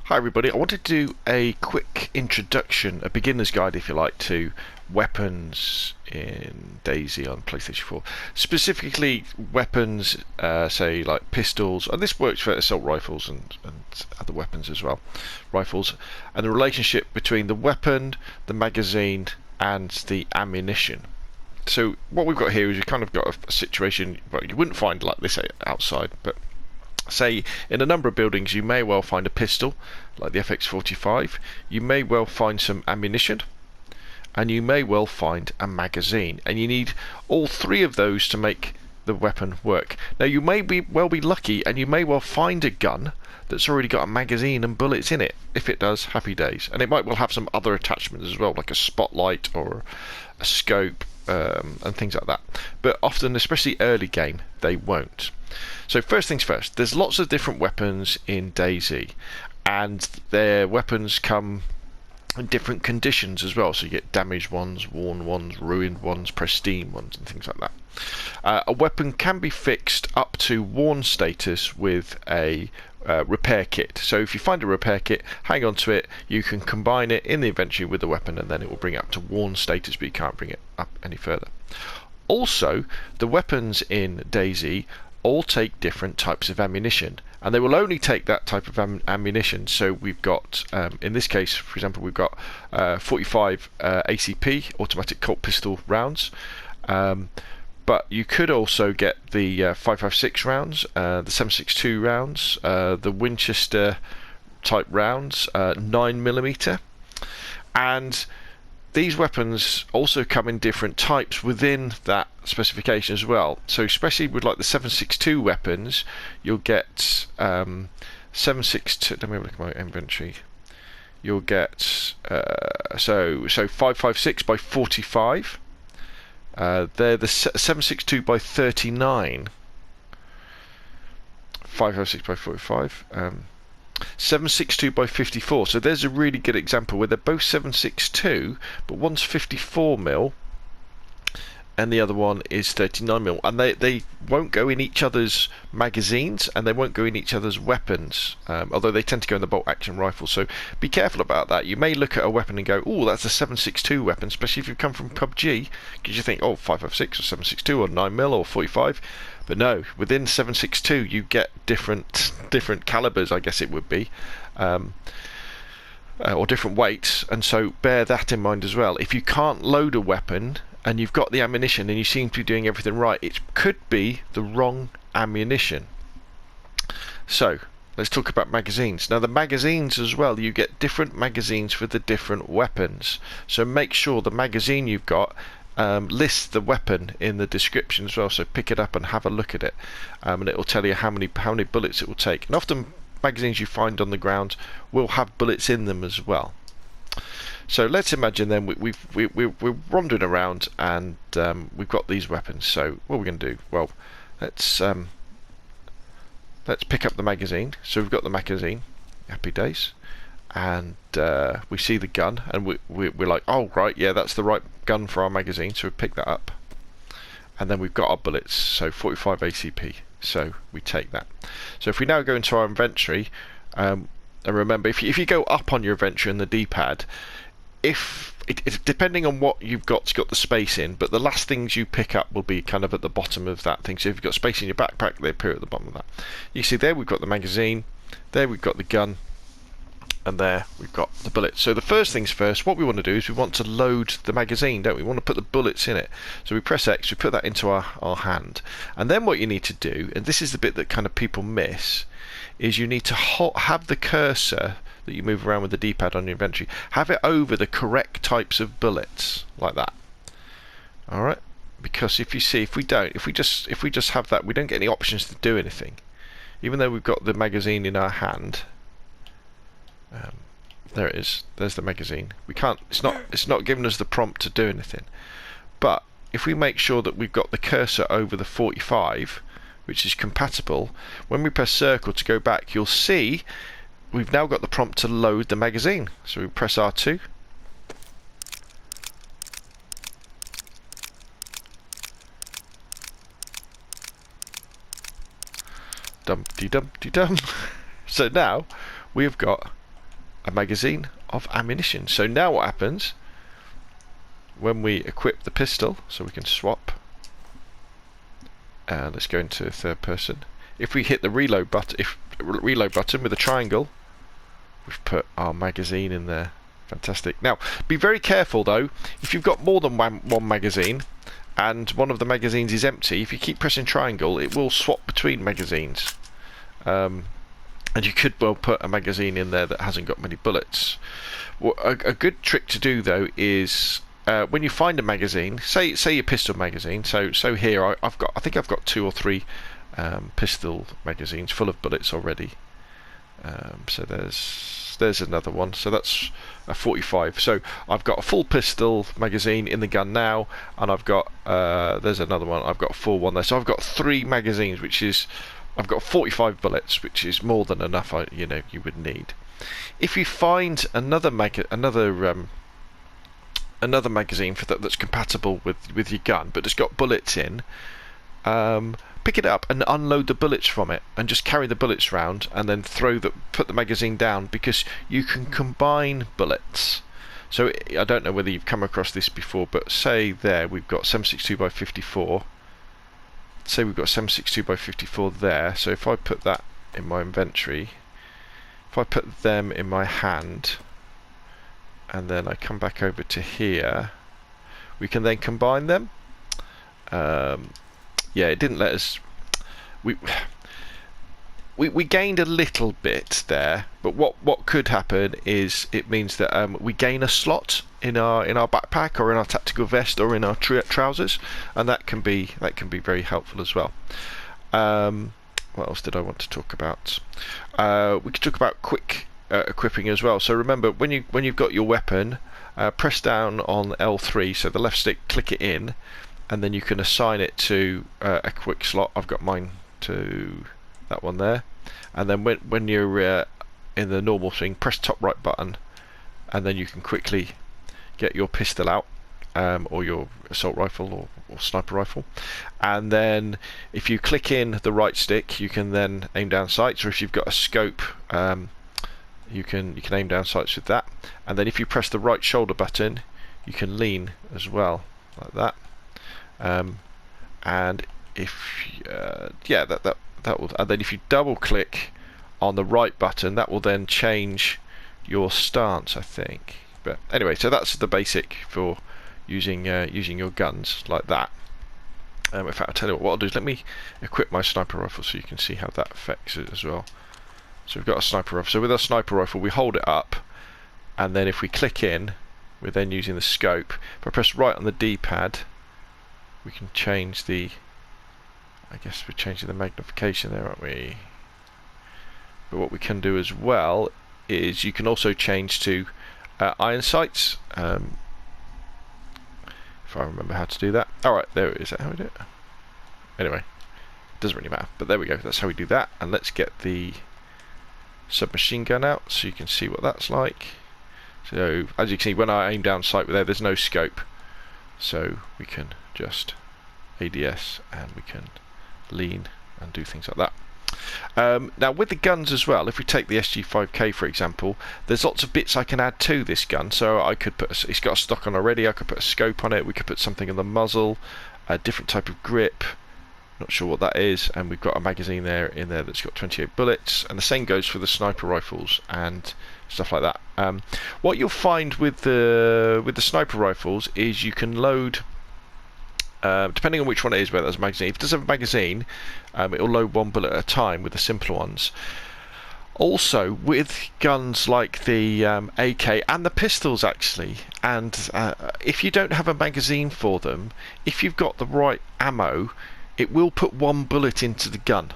Hi everybody, I wanted to do a quick introduction, a beginner's guide if you like, to weapons in DayZ on PlayStation 4. Specifically weapons, say like pistols, and this works for assault rifles and other weapons as well, rifles, and the relationship between the weapon, the magazine and the ammunition. So what we've got here is you've kind of got a situation, well, you wouldn't find like this outside, but say in a number of buildings you may well find a pistol like the FX45, you may well find some ammunition, and you may well find a magazine, and you need all three of those to make the weapon work. Now you may well be lucky and you may well find a gun that's already got a magazine and bullets in it. If it does, happy days. And it might well have some other attachments as well, like a spotlight or a scope, and things like that. But often, especially early game, they won't. So first things first, there's lots of different weapons in DayZ, and their weapons come in different conditions as well. So you get damaged ones, worn ones, ruined ones, pristine ones, and things like that. A weapon can be fixed up to worn status with a repair kit. So if you find a repair kit, hang on to it, you can combine it in the inventory with the weapon, and then it will bring it up to worn status, but you can't bring it up any further. Also, the weapons in DayZ all take different types of ammunition, and they will only take that type of ammunition. So we've got, in this case, for example, we've got 45 ACP, automatic Colt pistol rounds, but you could also get the 5.56 rounds, the 7.62 rounds, the Winchester type rounds, 9mm, and these weapons also come in different types within that specification as well. So especially with like the 7.62 weapons, you'll get 7.62. Let me look at my inventory. You'll get so 5.56 by 45. They're the 7.62 by 39. 5.56 by 45. 7.62 by 54. So there's a really good example where they're both 7.62, but one's 54mm and the other one is 39mm, and they won't go in each other's magazines and they won't go in each other's weapons, although they tend to go in the bolt action rifle. So be careful about that. You may look at a weapon and go, oh, that's a 7.62 weapon, especially if you come from PUBG, because you think, oh, 5.56 or 7.62 or 9mm or 45. But no, within 7.62 you get different calibers, I guess it would be, or different weights, and so bear that in mind as well. If you can't load a weapon and you've got the ammunition and you seem to be doing everything right, it could be the wrong ammunition. So let's talk about magazines. Now the magazines as well, you get different magazines for the different weapons, so make sure the magazine you've got lists the weapon in the description as well, so pick it up and have a look at it, and it will tell you how many bullets it will take. And often magazines you find on the ground will have bullets in them as well. So let's imagine then we're wandering around and we've got these weapons. So what are we going to do? Well, let's pick up the magazine. So we've got the magazine, happy days, and we see the gun, and we're like, oh right, yeah, that's the right gun for our magazine, so we pick that up, and then we've got our bullets, so 45 ACP, so we take that. So if we now go into our inventory, and remember, if you go up on your inventory on the D-pad, if it's depending on what you've got the space in, but the last things you pick up will be kind of at the bottom of that thing. So if you've got space in your backpack, they appear at the bottom of that. You see there we've got the magazine, there we've got the gun, and there we've got the bullets. So the first things first, what we want to do is we want to load the magazine, don't we? We want to put the bullets in it. So we press X, we put that into our hand. And then what you need to do, and this is the bit that kind of people miss, is you need to have the cursor that you move around with the D-pad on your inventory, have it over the correct types of bullets, like that. Alright? Because if you see, if we just have that, we don't get any options to do anything. Even though we've got the magazine in our hand, there it is. There's the magazine. We can't. It's not giving us the prompt to do anything. But if we make sure that we've got the cursor over the 45, which is compatible, when we press circle to go back, you'll see we've now got the prompt to load the magazine. So we press R2. Dum-de-dum-de-dum. So now we have got a magazine of ammunition. So now what happens when we equip the pistol, so we can swap, and let's go into third person. If we hit the reload button, with a triangle, we've put our magazine in there. Fantastic. Now, be very careful though, if you've got more than one magazine, and one of the magazines is empty, if you keep pressing triangle, it will swap between magazines. And you could well put a magazine in there that hasn't got many bullets. Well, a good trick to do though is when you find a magazine, say your pistol magazine. So here I think I've got 2 or 3 pistol magazines full of bullets already. So there's another one. So that's a 45. So I've got a full pistol magazine in the gun now, and I've got there's another one. I've got a full one there. So I've got 3 magazines, which is I've got 45 bullets, which is more than enough. You would need. If you find another magazine for that's compatible with your gun, but it's got bullets in, pick it up and unload the bullets from it, and just carry the bullets round, and then put the magazine down, because you can combine bullets. So I don't know whether you've come across this before, but say there we've got 7.62 by 54. Say we've got 7.62 by 54 there. So if I put that in my inventory, if I put them in my hand, and then I come back over to here, we can then combine them. Yeah, it didn't let us. We gained a little bit there, but what could happen is it means that we gain a slot in our backpack, or in our tactical vest, or in our trousers, and that can be very helpful as well. What else did I want to talk about? We could talk about quick equipping as well. So remember, when you've got your weapon, press down on L3, so the left stick, click it in, and then you can assign it to a quick slot. I've got mine to that one there, and then when you're in the normal thing, press top right button, and then you can quickly get your pistol out, or your assault rifle or sniper rifle, and then if you click in the right stick, you can then aim down sights, or if you've got a scope, you can aim down sights with that, and then if you press the right shoulder button, you can lean as well, like that. And if that will, and then if you double click on the right button, that will then change your stance, I think. But anyway, so that's the basic for using your guns like that. In fact, I'll tell you what I'll do is let me equip my sniper rifle so you can see how that affects it as well. So we've got a sniper rifle. So with our sniper rifle, we hold it up, and then if we click in, we're then using the scope. If I press right on the D-pad, we can change the, I guess we're changing the magnification there, aren't we? But what we can do as well is you can also change to iron sights, if I remember how to do that. Alright, there it is. Is that how we do it? Anyway, doesn't really matter, but there we go. That's how we do that. And let's get the submachine gun out so you can see what that's like. So as you can see, when I aim down sight with there's no scope, so we can just ADS and we can lean and do things like that. Now with the guns as well, if we take the SG5K for example, there's lots of bits I can add to this gun. So I could put it's got a stock on already, I could put a scope on it, we could put something in the muzzle, a different type of grip, not sure what that is, and we've got a magazine in there that's got 28 bullets, and the same goes for the sniper rifles and stuff like that. What you'll find with the sniper rifles is you can load, depending on which one it is, whether it's a magazine. If it does have a magazine, it will load 1 bullet at a time with the simpler ones. Also, with guns like the AK and the pistols actually, and if you don't have a magazine for them, if you've got the right ammo, it will put 1 bullet into the gun.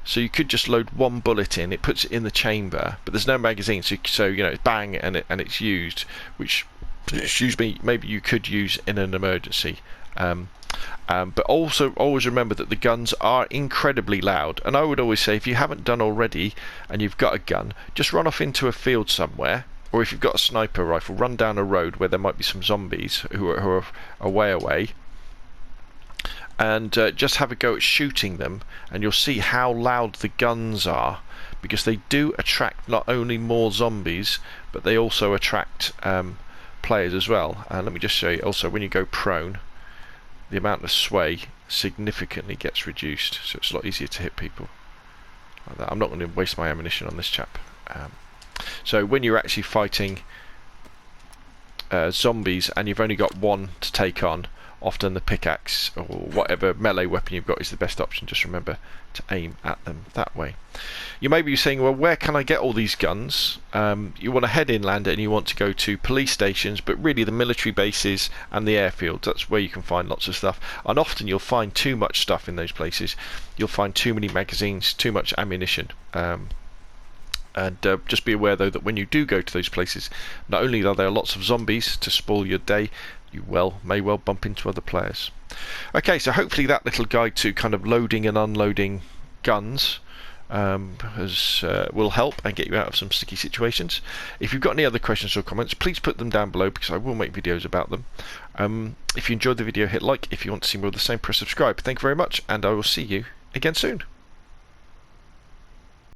So you could just load 1 bullet in, it puts it in the chamber, but there's no magazine, so you know, it's bang and it's used, which, excuse me, maybe you could use in an emergency. But also always remember that the guns are incredibly loud, and I would always say, if you haven't done already and you've got a gun, just run off into a field somewhere, or if you've got a sniper rifle, run down a road where there might be some zombies who are a way away, and just have a go at shooting them, and you'll see how loud the guns are, because they do attract not only more zombies, but they also attract players as well. And let me just show you also, when you go prone, the amount of sway significantly gets reduced, so it's a lot easier to hit people like that. I'm not going to waste my ammunition on this chap. So when you're actually fighting zombies and you've only got one to take on, often the pickaxe or whatever melee weapon you've got is the best option. Just remember to aim at them that way. You may be saying, well, where can I get all these guns? You want to head inland and you want to go to police stations, but really the military bases and the airfields, that's where you can find lots of stuff. And often you'll find too much stuff in those places. You'll find too many magazines, too much ammunition. And just be aware though that when you do go to those places, not only are there lots of zombies to spoil your day, you may well bump into other players. Okay, so hopefully that little guide to kind of loading and unloading guns will help and get you out of some sticky situations. If you've got any other questions or comments, please put them down below, because I will make videos about them. If you enjoyed the video, hit like. If you want to see more of the same, press subscribe. Thank you very much, and I will see you again soon.